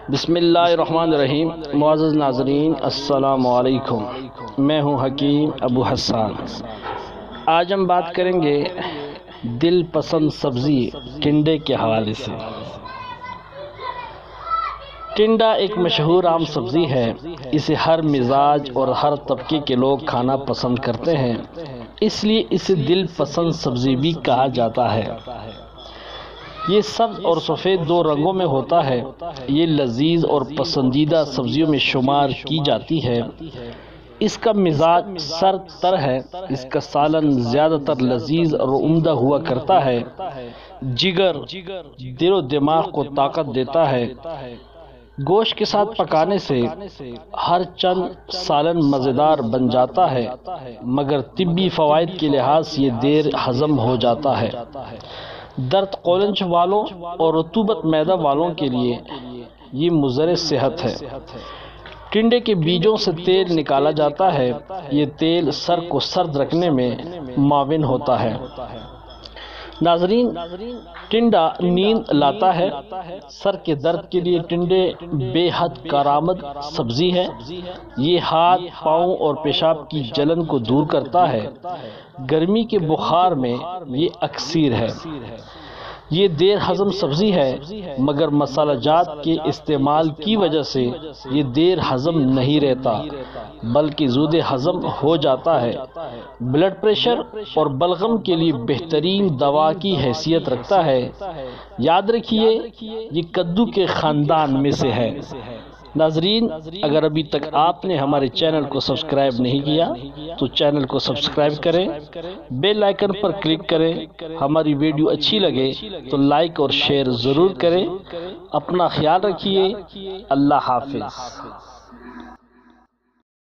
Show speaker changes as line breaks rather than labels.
بسم اللہ الرحمن الرحیم۔ معزز ناظرین السلام علیکم، میں ہوں حکیم ابو حسان۔ آج ہم بات کریں گے دل پسند سبزی ٹنڈے کے حوالے سے۔ ٹنڈا ایک مشہور عام سبزی ہے، اسے ہر مزاج اور ہر طبقے کے لوگ کھانا پسند کرتے ہیں، اس لیے اسے دل پسند سبزی بھی کہا جاتا ہے۔ یہ سبز اور سفید دو رنگوں میں ہوتا ہے۔ یہ لذیذ اور پسندیدہ سبزیوں میں شمار کی جاتی ہے۔ اس کا مزاج سرد تر ہے۔ اس کا سالن زیادہ تر لذیذ اور عمدہ ہوا کرتا ہے۔ جگر دل و دماغ کو طاقت دیتا ہے۔ گوشت کے ساتھ پکانے سے ہر چند سالن مزیدار بن جاتا ہے، مگر طبی فوائد کے لحاظ سے یہ دیر ہضم ہو جاتا ہے۔ درد قولنج والوں اور رطوبت معدہ والوں کے لیے یہ مضر صحت ہے۔ ٹنڈے کے بیجوں سے تیل نکالا جاتا ہے۔ یہ تیل سر کو سرد رکھنے میں معاون ہوتا ہے۔ ناظرین، ٹنڈا نیند لاتا ہے۔ سر کے درد کے لیے ٹنڈے بے حد کارآمد سبزی ہے۔ یہ ہاتھ، پاؤں اور پیشاب کی جلن کو دور کرتا ہے۔ گرمی کے بخار میں یہ اکثیر ہے۔ یہ دیر ہضم سبزی ہے، مگر مسالہ جات کے استعمال کی وجہ سے یہ دیر ہضم نہیں رہتا، بلکہ زود ہضم ہو جاتا ہے۔ بلڈ پریشر اور بلغم کے لیے بہترین دوا کی حیثیت رکھتا ہے۔ یاد رکھیے، یہ کدو کے خاندان میں سے ہے۔ ناظرین، اگر ابھی تک آپ نے ہمارے چینل کو سبسکرائب نہیں کیا تو چینل کو سبسکرائب کریں، بیل آئیکن پر کلک کریں۔ ہماری ویڈیو اچھی لگے تو لائک اور شیئر ضرور کریں۔ اپنا خیال رکھیے۔ اللہ حافظ۔